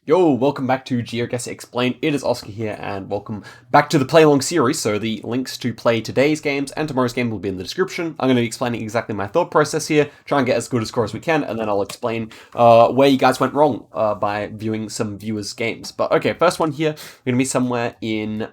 Yo, welcome back to Geoguessr Explained. It is Oscar here, and welcome back to the Play Along series. So the links to play today's games and tomorrow's game will be in the description. I'm going to be explaining exactly my thought process here, try and get as good a score as we can, and then I'll explain where you guys went wrong by viewing some viewers' games. But okay, first one here, we're going to be somewhere in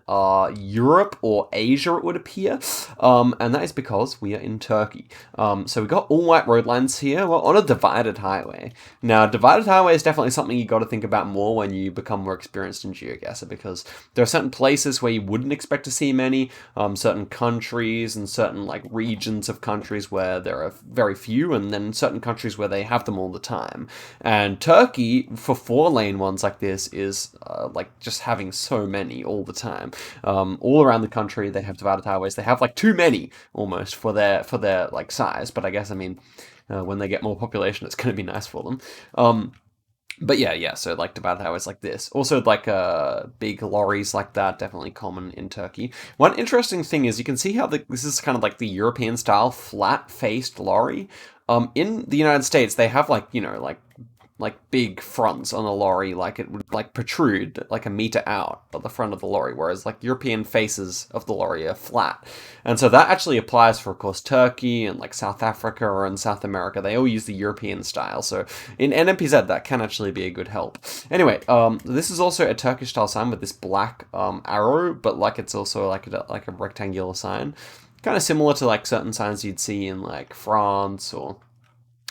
Europe or Asia, it would appear, and that is because we are in Turkey. So we got all white road lines here. Well, on a divided highway. Now, divided highway is definitely something you got to think about more when you become more experienced in Geoguessr, because there are certain places where you wouldn't expect to see many, certain countries and certain like regions of countries where there are very few, and then certain countries where they have them all the time. And Turkey, for 4-lane ones like this, is like just having so many all the time. All around the country, they have divided highways. They have like too many almost for their like size. But I guess when they get more population, it's going to be nice for them. But yeah, so like divided highways like this. Also like big lorries like that, definitely common in Turkey. One interesting thing is you can see how this is kind of like the European style flat-faced lorry. In the United States, they have like, like big fronts on a lorry, like it would like protrude like a meter out at the front of the lorry, whereas like European faces of the lorry are flat. And so that actually applies for, of course, Turkey and like South Africa and South America. They all use the European style. So in NMPZ, that can actually be a good help. Anyway, this is also a Turkish style sign with this black arrow, but like it's also like a rectangular sign. Kind of similar to like certain signs you'd see in like France or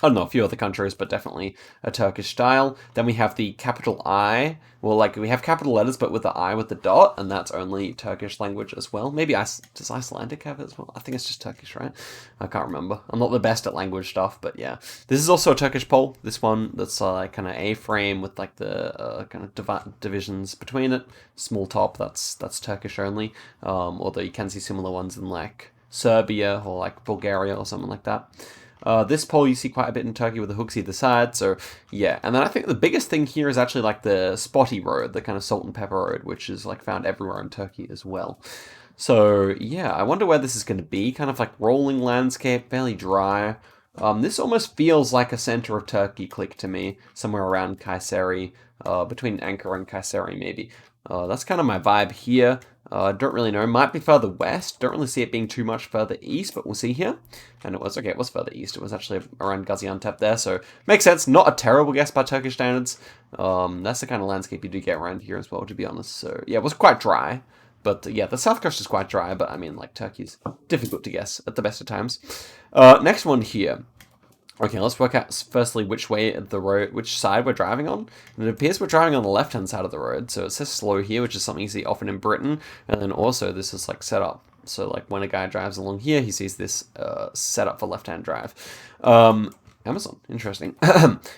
I don't know, a few other countries, but definitely a Turkish style. Then we have the capital I. Well, like, we have capital letters, but with the I with the dot, and that's only Turkish language as well. Maybe does Icelandic have it as well? I think it's just Turkish, right? I can't remember. I'm not the best at language stuff, but yeah. This is also a Turkish pole. This one that's like kind of A-frame with like the kind of divisions between it. Small top, that's Turkish only. Although you can see similar ones in like Serbia or like Bulgaria or something like that. This pole you see quite a bit in Turkey with the hooks either side, so yeah. And then I think the biggest thing here is actually like the spotty road, the kind of salt and pepper road, which is like found everywhere in Turkey as well. So yeah, I wonder where this is going to be. Kind of like rolling landscape, fairly dry. This almost feels like a center of Turkey click to me, somewhere around Kayseri, between Ankara and Kayseri maybe. That's kind of my vibe here. Don't really know. Might be further west. Don't really see it being too much further east, but we'll see here. And it was, okay, it was further east. It was actually around Gaziantep there, so makes sense. Not a terrible guess by Turkish standards. That's the kind of landscape you do get around here as well, to be honest. So, yeah, it was quite dry. But, yeah, the south coast is quite dry, but, I mean, like, Turkey's difficult to guess at the best of times. Next one here. Okay, let's work out firstly which way the road, which side we're driving on. And it appears we're driving on the left-hand side of the road. So it says slow here, which is something you see often in Britain. And then also this is like set up. So like when a guy drives along here, he sees this set up for left-hand drive. Amazon, interesting.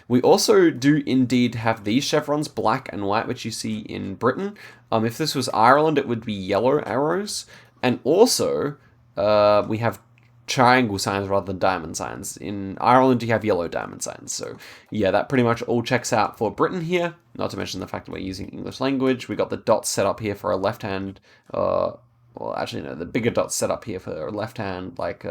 We also do indeed have these chevrons, black and white, which you see in Britain. If this was Ireland, it would be yellow arrows. And also, we have triangle signs rather than diamond signs. In Ireland, you have yellow diamond signs. So, yeah, that pretty much all checks out for Britain here. Not to mention the fact that we're using English language. We got the dots set up here for a left hand. Well, actually, no, the bigger dots set up here for a left hand, like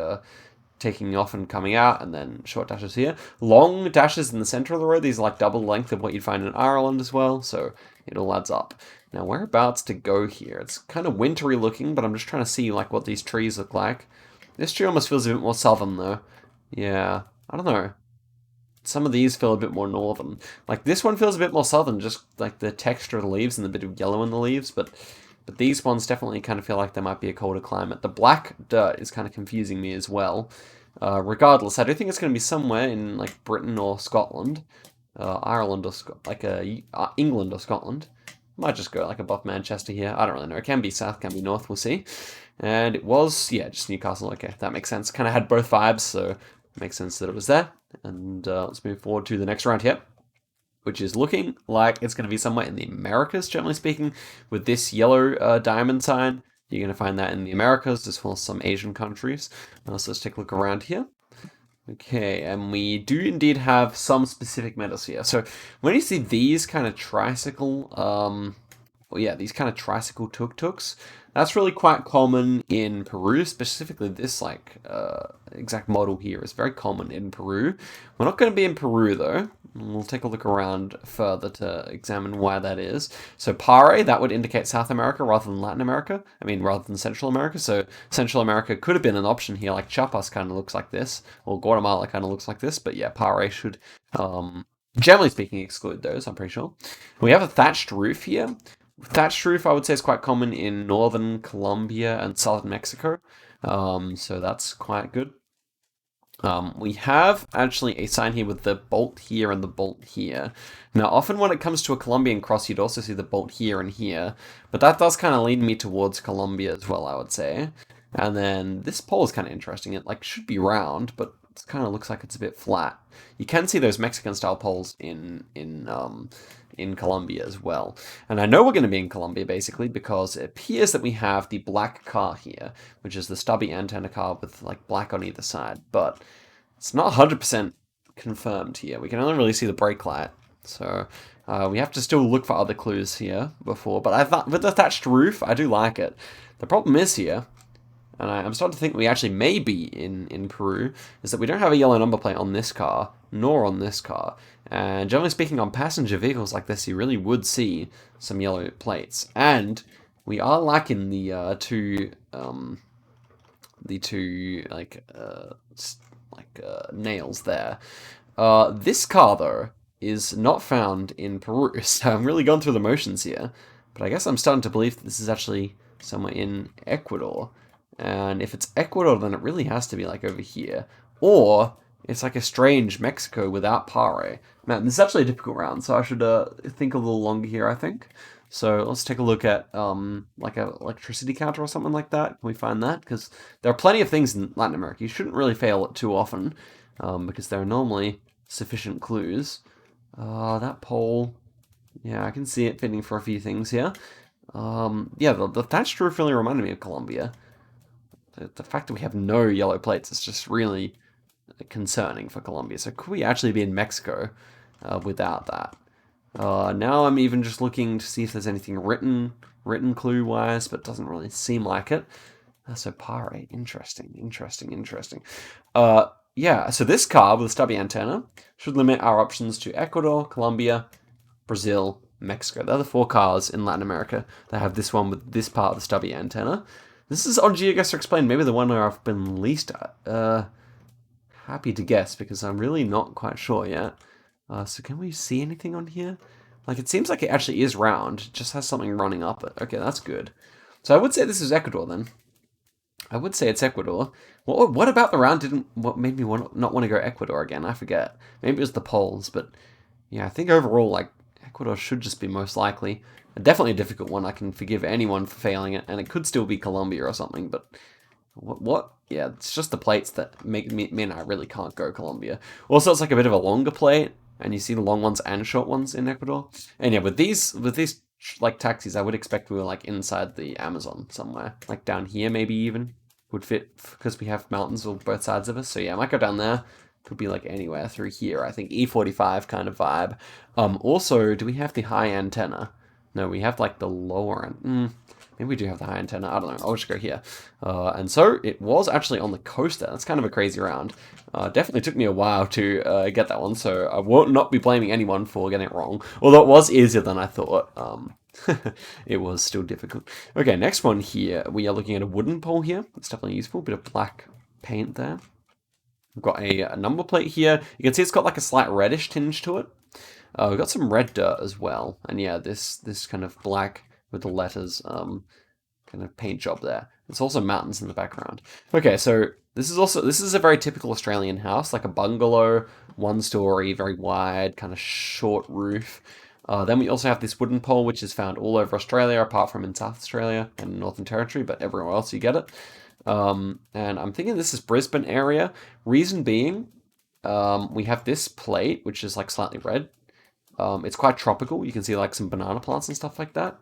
taking off and coming out, and then short dashes here. Long dashes in the center of the road. These are like double the length of what you'd find in Ireland as well. So it all adds up. Now, whereabouts to go here? It's kind of wintry looking, but I'm just trying to see like what these trees look like. This tree almost feels a bit more southern, though. Yeah, I don't know. Some of these feel a bit more northern. Like, this one feels a bit more southern, just like the texture of the leaves and the bit of yellow in the leaves, but these ones definitely kind of feel like they might be a colder climate. The black dirt is kind of confusing me as well. Regardless, I do think it's going to be somewhere in, like, Britain or Scotland. Ireland or, England or Scotland. Might just go, like, above Manchester here. I don't really know. It can be south, can be north, we'll see. And it was, yeah, just Newcastle. Okay, that makes sense. Kind of had both vibes, so it makes sense that it was there. And let's move forward to the next round here, which is looking like it's going to be somewhere in the Americas, generally speaking, with this yellow diamond sign. You're going to find that in the Americas, as well as some Asian countries. So let's take a look around here. Okay, and we do indeed have some specific metals here. So when you see these kind of tricycle, well, yeah, these kind of tricycle tuk-tuks, that's really quite common in Peru, specifically this like exact model here is very common in Peru. We're not going to be in Peru though. We'll take a look around further to examine why that is. So Pare, that would indicate South America rather than Latin America. I mean, rather than Central America. So Central America could have been an option here, like Chiapas kind of looks like this, or Guatemala kind of looks like this. But yeah, Pare should, generally speaking, exclude those, I'm pretty sure. We have a thatched roof here. Thatched roof, I would say, is quite common in northern Colombia and southern Mexico. So that's quite good. We have actually a sign here with the bolt here and the bolt here. Now, often when it comes to a Colombian cross, you'd also see the bolt here and here, but that does kind of lead me towards Colombia as well, I would say. And then this pole is kind of interesting. It like should be round, but it kind of looks like it's a bit flat. You can see those Mexican-style poles in Colombia as well. And I know we're going to be in Colombia basically because it appears that we have the black car here, which is the stubby antenna car with like black on either side, but it's not 100% confirmed here. We can only really see the brake light, so we have to still look for other clues here before. But I thought with the thatched roof, I do like it. The problem is here, and I'm starting to think we actually may be in Peru, is that we don't have a yellow number plate on this car, nor on this car. And generally speaking, on passenger vehicles like this, you really would see some yellow plates. And we are lacking the two nails there. This car, though, is not found in Peru, so I'm really going through the motions here. But I guess I'm starting to believe that this is actually somewhere in Ecuador. And if it's Ecuador, then it really has to be like over here. Or it's like a strange Mexico without Pare. Man, this is actually a difficult round, so I should think a little longer here, I think. So let's take a look at like an electricity counter or something like that. Can we find that? Because there are plenty of things in Latin America. You shouldn't really fail it too often because there are normally sufficient clues. That pole, yeah, I can see it fitting for a few things here. Yeah, the thatched roof really reminded me of Colombia. The fact that we have no yellow plates is just really concerning for Colombia. So could we actually be in Mexico without that? Now I'm even just looking to see if there's anything written clue-wise, but it doesn't really seem like it. So Pare, interesting. Yeah, so this car with a stubby antenna should limit our options to Ecuador, Colombia, Brazil, Mexico. They're the 4 cars in Latin America that have this one with this part of the stubby antenna. This is on Geoguessr Explained, maybe the one where I've been least happy to guess, because I'm really not quite sure yet. So can we see anything on here? Like, it seems like it actually is round. It just has something running up it. Okay, that's good. So I would say this is Ecuador, then. I would say it's Ecuador. What about the round what made me not want to go Ecuador again? I forget. Maybe it was the poles, but yeah, I think overall, like, Ecuador should just be most likely. Definitely a difficult one. I can forgive anyone for failing it, and it could still be Colombia or something, but what? Yeah, it's just the plates that mean I really can't go Colombia. Also, it's like a bit of a longer plate, and you see the long ones and short ones in Ecuador. And yeah, with these like taxis, I would expect we were like inside the Amazon somewhere, like down here maybe even would fit because we have mountains on both sides of us. So yeah, I might go down there. Could be like anywhere through here. I think E45 kind of vibe. Also, do we have the high antenna? No, we have like the lower end. Maybe we do have the high antenna. I don't know. I'll just go here. And so it was actually on the coast there. That's kind of a crazy round. Definitely took me a while to get that one, so I won't not be blaming anyone for getting it wrong. Although it was easier than I thought. It was still difficult. Okay, next one here. We are looking at a wooden pole here. It's definitely useful. Bit of black paint there. We've got a number plate here. You can see it's got like a slight reddish tinge to it. We've got some red dirt as well. And yeah, this kind of black with the letters kind of paint job there. There's also mountains in the background. Okay, so this is a very typical Australian house, like a bungalow, 1 story, very wide, kind of short roof. Then we also have this wooden pole, which is found all over Australia, apart from in South Australia and Northern Territory, but everywhere else you get it. And I'm thinking this is Brisbane area. Reason being, we have this plate, which is like slightly red. It's quite tropical. You can see like some banana plants and stuff like that.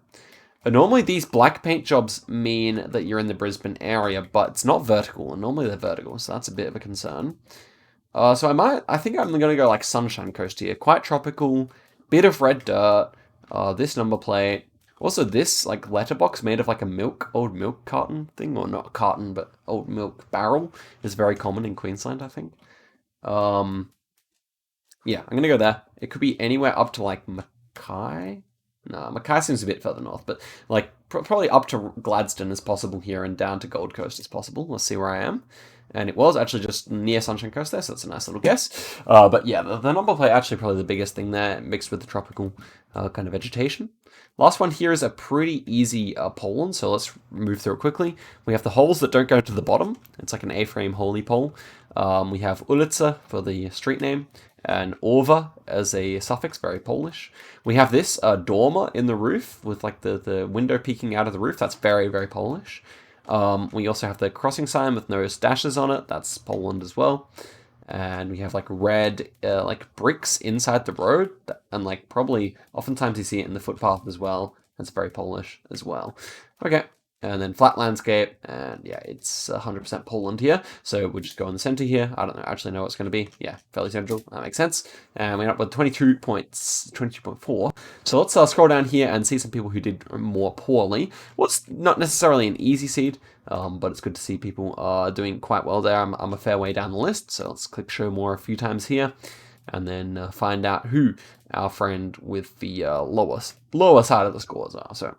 Normally these black paint jobs mean that you're in the Brisbane area, but it's not vertical, and normally they're vertical, so that's a bit of a concern. So I think I'm going to go like Sunshine Coast here. Quite tropical, bit of red dirt, this number plate. Also this like letterbox made of like a old milk carton thing, or not carton, but old milk barrel is very common in Queensland, I think. Yeah, I'm gonna go there. It could be anywhere up to like Mackay. No, Mackay seems a bit further north, but like probably up to Gladstone is possible here and down to Gold Coast is possible. Let's see where I am. And it was actually just near Sunshine Coast there, so that's a nice little guess. But yeah, the number plate actually probably the biggest thing there, mixed with the tropical kind of vegetation. Last one here is a pretty easy Poland, so let's move through it quickly. We have the holes that don't go to the bottom. It's like an A-frame holy pole. We have ulica for the street name, and Orwa as a suffix, very Polish. We have this dormer in the roof with like the window peeking out of the roof. That's very, very Polish. We also have the crossing sign with no dashes on it. That's Poland as well. And we have like red like bricks inside the road, and like probably oftentimes you see it in the footpath as well. That's very Polish as well. Okay. And then flat landscape, and yeah, it's 100% Poland here. So we'll just go in the center here. I don't actually know what it's going to be. Yeah, fairly central. That makes sense. And we're up with 22.4. So let's scroll down here and see some people who did more poorly. Well, it's not necessarily an easy seed, but it's good to see people doing quite well there. I'm a fair way down the list, so let's click show more a few times here, and then find out who our friend with the lower side of the scores are. So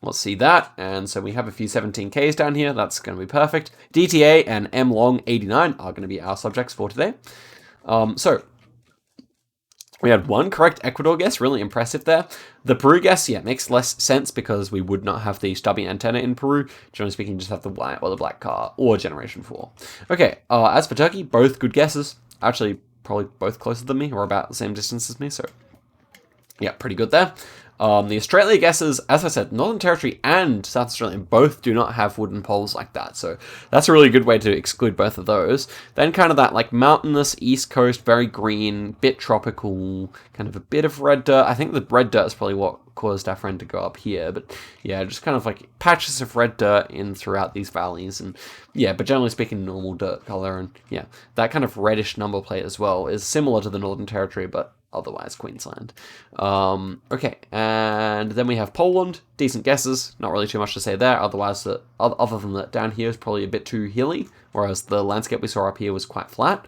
let's see that, and so we have a few 17Ks down here. That's going to be perfect. DTA and mlong89 are going to be our subjects for today. So we had one correct Ecuador guess, really impressive there. The Peru guess, yeah, makes less sense because we would not have the stubby antenna in Peru. Generally speaking, just have the white or the black car or Generation 4. Okay, as for Turkey, both good guesses. Actually, probably both closer than me or about the same distance as me, so yeah, pretty good there. The Australia guesses, as I said, Northern Territory and South Australia both do not have wooden poles like that, so that's a really good way to exclude both of those. Then kind of that like mountainous East Coast, very green, bit tropical, kind of a bit of red dirt. I think the red dirt is probably what caused our friend to go up here, but yeah, just kind of like patches of red dirt in throughout these valleys, and yeah, but generally speaking, normal dirt color, and yeah, that kind of reddish number plate as well is similar to the Northern Territory, but otherwise Queensland. Okay, and then we have Poland. Decent guesses, not really too much to say there. Otherwise, other than that, down here is probably a bit too hilly, whereas the landscape we saw up here was quite flat.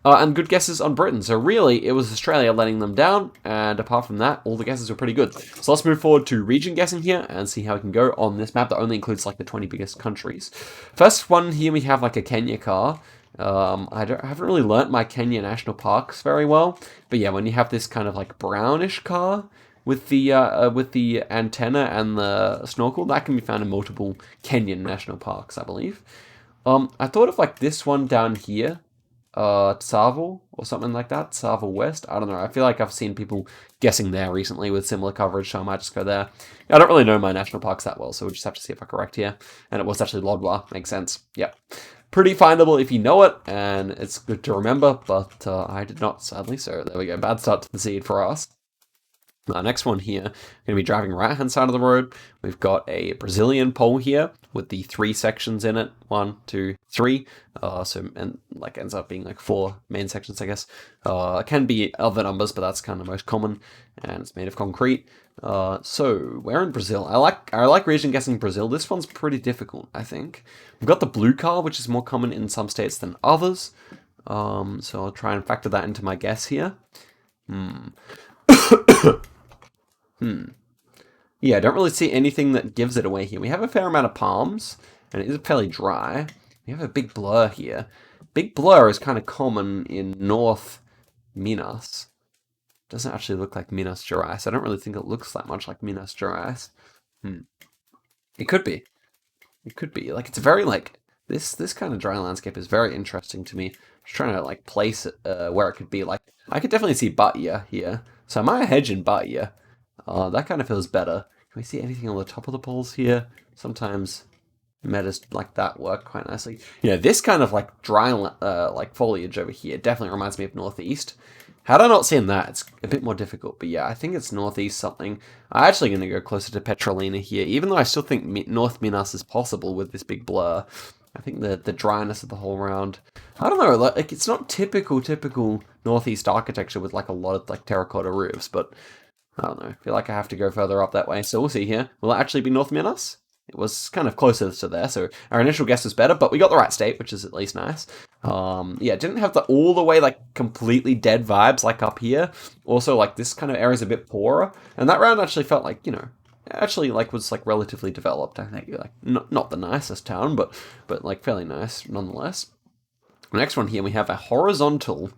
And good guesses on Britain. So really, it was Australia letting them down, and apart from that, all the guesses were pretty good. So let's move forward to region guessing here and see how we can go on this map that only includes like the 20 biggest countries. First one here, we have like a Kenya car. I haven't really learnt my Kenya national parks very well, but yeah, when you have this kind of like brownish car with the antenna and the snorkel, that can be found in multiple Kenyan national parks, I believe. I thought of like this one down here, Tsavo or something like that, Tsavo West. I don't know. I feel like I've seen people guessing there recently with similar coverage, so I might just go there. I don't really know my national parks that well, so we'll just have to see if I'm correct here. And it was actually Lodwar. Makes sense. Yeah. Pretty findable if you know it, and it's good to remember, but I did not, sadly, so there we go. Bad start to the seed for us. Next one here, going to be driving right-hand side of the road. We've got a Brazilian pole here with the 3 sections in it. 1, 2, 3. And like ends up being like 4 main sections, I guess. It can be other numbers, but that's kind of most common, and it's made of concrete. So we're in Brazil. I like region guessing Brazil. This one's pretty difficult, I think. We've got the blue car, which is more common in some states than others. So I'll try and factor that into my guess here. Yeah, I don't really see anything that gives it away here. We have a fair amount of palms, and it is fairly dry. We have a big blur here. Big blur is kind of common in North Minas. Doesn't actually look like Minas Gerais. I don't really think it looks that much like Minas Gerais. It could be. It could be. Like, it's very, like, this kind of dry landscape is very interesting to me. Just trying to, like, place it where it could be. Like, I could definitely see Bahia here. So I might hedge in Bahia. That kind of feels better. Can we see anything on the top of the poles here? Sometimes metas like that work quite nicely. Yeah, this kind of, like, dry, like, foliage over here definitely reminds me of Northeast. Had I not seen that, it's a bit more difficult. But yeah, I think it's Northeast something. I'm actually going to go closer to Petrolina here, even though I still think North Minas is possible with this big blur. I think the dryness of the whole round. I don't know, like it's not typical Northeast architecture with like a lot of like terracotta roofs, but I don't know. I feel like I have to go further up that way. So we'll see here. Will it actually be North Minas? It was kind of closer to there, so our initial guess was better, but we got the right state, which is at least nice. Yeah, it didn't have the all the way like completely dead vibes like up here. Also, like this kind of area is a bit poorer, and that round actually felt like actually like was like relatively developed. I think like not the nicest town, but like fairly nice nonetheless. The next one here we have a horizontal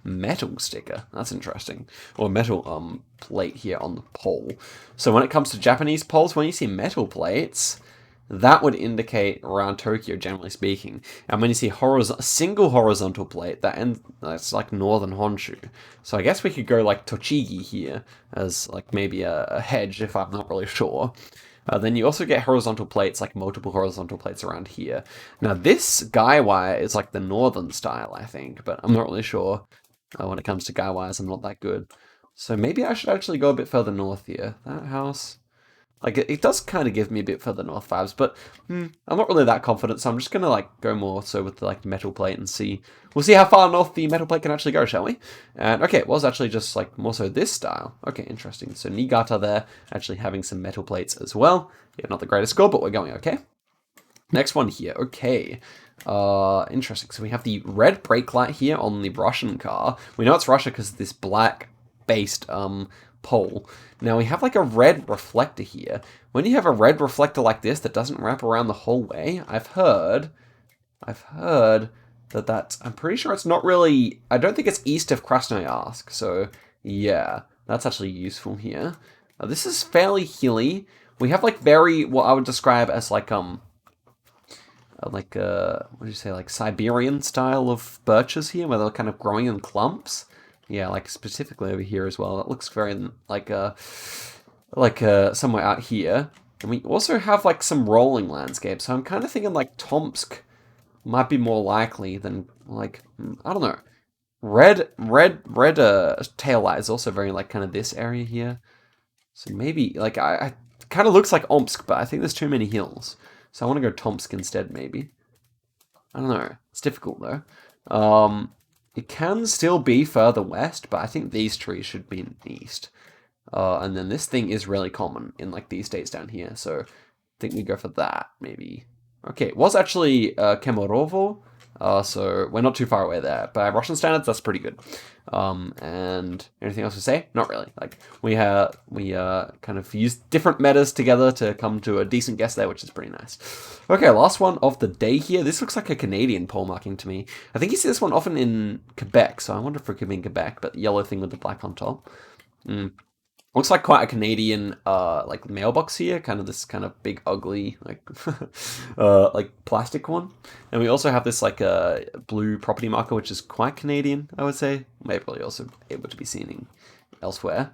metal sticker. That's interesting. Or metal plate here on the pole. So when it comes to Japanese poles, when you see metal plates, that would indicate around Tokyo, generally speaking. And when you see single horizontal plate, that's like northern Honshu. So I guess we could go like Tochigi here as like maybe a hedge if I'm not really sure. Then you also get horizontal plates, like multiple horizontal plates around here. Now this guy wire is like the northern style, I think, but I'm not really sure. When it comes to guy wires, I'm not that good. So maybe I should actually go a bit further north here. That house, like it does kind of give me a bit further north vibes, but I'm not really that confident. So I'm just gonna like go more so with the like metal plate and see. We'll see how far north the metal plate can actually go, shall we? And okay, it was actually just like more so this style. Okay, interesting. So Niigata there actually having some metal plates as well. Yeah, not the greatest score, but we're going okay. Next one here. Okay. Interesting. So we have the red brake light here on the Russian car. We know it's Russia because of this black-based pole. Now we have like a red reflector here. When you have a red reflector like this that doesn't wrap around the whole way, I've heard that I'm pretty sure it's not really. I don't think it's east of Krasnoyarsk. So yeah, that's actually useful here. This is fairly hilly. We have like very what I would describe as like what do you say, like Siberian style of birches here, where they're kind of growing in clumps. Yeah, like specifically over here as well. It looks very like somewhere out here. And we also have like some rolling landscapes. So I'm kind of thinking like Tomsk might be more likely than like I don't know. Red tail light is also very like kind of this area here. So maybe like I kind of looks like Omsk, but I think there's too many hills. So I want to go Tomsk instead, maybe. I don't know. It's difficult, though. It can still be further west, but I think these trees should be in the east. And then this thing is really common in, like, these states down here. So I think we go for that, maybe. Okay, it was actually Kemorovo. So we're not too far away there. By Russian standards, that's pretty good. And anything else to say? Not really. Like we kind of used different metas together to come to a decent guess there, which is pretty nice. Okay, last one of the day here. This looks like a Canadian pole marking to me. I think you see this one often in Quebec, so I wonder if it could be in Quebec, but the yellow thing with the black on top. Looks like quite a Canadian, like mailbox here, kind of this kind of big, ugly, like plastic one. And we also have this like blue property marker, which is quite Canadian, I would say. Maybe also able to be seen elsewhere.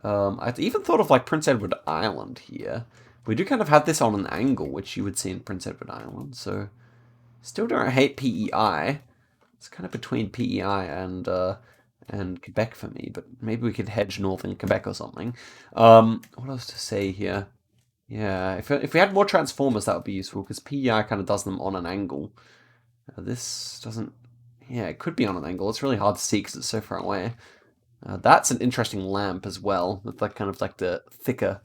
I even thought of like Prince Edward Island here. We do kind of have this on an angle, which you would see in Prince Edward Island. So, still don't hate PEI. It's kind of between PEI and Quebec for me, but maybe we could hedge northern Quebec or something. What else to say here? Yeah, if we had more transformers, that would be useful, because PEI kind of does them on an angle. This doesn't. Yeah, it could be on an angle. It's really hard to see because it's so far away. That's an interesting lamp as well, with like kind of like the thicker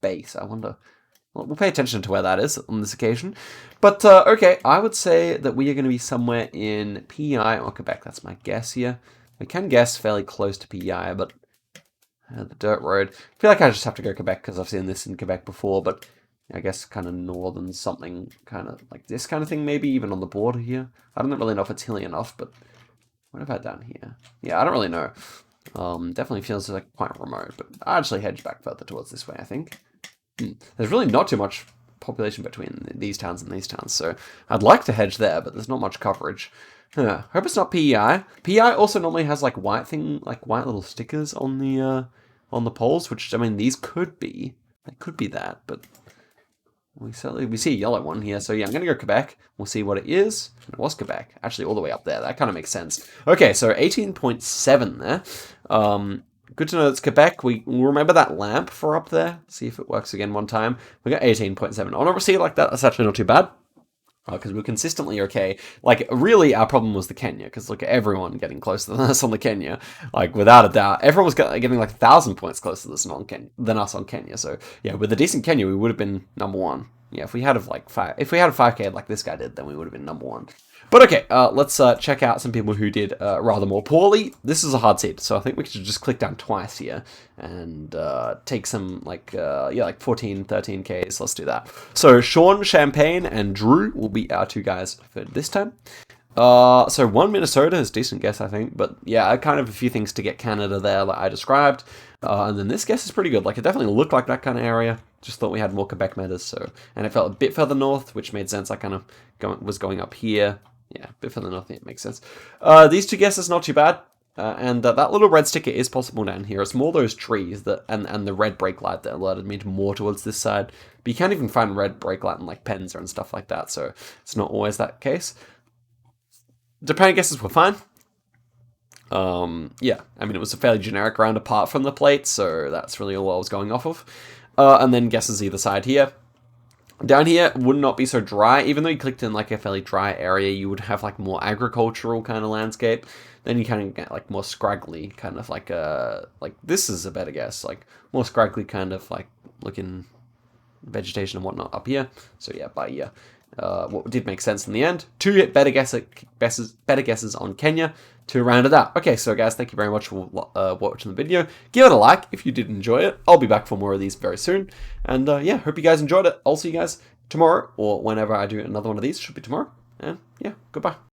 base. I wonder. Well, we'll pay attention to where that is on this occasion. But, okay, I would say that we are going to be somewhere in PEI or Quebec. That's my guess here. We can guess fairly close to PEI, but the dirt road. I feel like I just have to go Quebec because I've seen this in Quebec before, but I guess kind of northern something, kind of like this kind of thing, maybe even on the border here. I don't really know if it's hilly enough, but what about down here? Yeah, I don't really know. Definitely feels like quite remote, but I actually hedge back further towards this way, I think. There's really not too much population between these towns and these towns, so I'd like to hedge there, but there's not much coverage. Hope it's not PEI. PEI also normally has like white little stickers on the poles, which I mean these could be. They could be that, but we see a yellow one here. So yeah, I'm gonna go Quebec. We'll see what it is. It was Quebec, actually all the way up there. That kind of makes sense. Okay, so 18.7 there. Good to know it's Quebec. We'll remember that lamp for up there. See if it works again one time. We got 18.7. On a receipt like that, that's actually not too bad. Because we're consistently okay. Like, really, our problem was the Kenya. Because look at everyone getting closer than us on the Kenya. Like, without a doubt. Everyone was getting like 1,000 points closer than us on Kenya. So, yeah, with a decent Kenya, we would have been number one. Yeah, if we had a 5K like this guy did, then we would have been #1. But okay, let's check out some people who did rather more poorly. This is a hard seed, so I think we should just click down twice here and take some like 14, 13Ks. Let's do that. So Sean, Champagne, and Drew will be our 2 guys for this time. So 1 Minnesota is a decent guess, I think. But yeah, kind of a few things to get Canada there, like I described. And then this guess is pretty good. Like, it definitely looked like that kind of area. Just thought we had more Quebec metas, so... And it felt a bit further north, which made sense. I kind of was going up here. Yeah, a bit further north, it makes sense. These 2 guesses, not too bad. And that little red sticker is possible down here. It's more those trees that and the red brake light that alerted me to more towards this side. But you can't even find red brake light in, like, Penza and stuff like that, so it's not always that case. Japan guesses were fine. Yeah, I mean, it was a fairly generic round apart from the plates, so that's really all I was going off of. And then guesses either side here. Down here would not be so dry. Even though you clicked in like a fairly dry area, you would have like more agricultural kind of landscape. Then you kind of get like more scraggly, kind of like this is a better guess, like more scraggly kind of like looking vegetation and whatnot up here. So yeah, by year. What did make sense in the end. 2 better guesses on Kenya to round it out. Okay, so guys, thank you very much for watching the video. Give it a like if you did enjoy it. I'll be back for more of these very soon. And yeah, hope you guys enjoyed it. I'll see you guys tomorrow, or whenever I do another one of these. Should be tomorrow. And yeah, goodbye.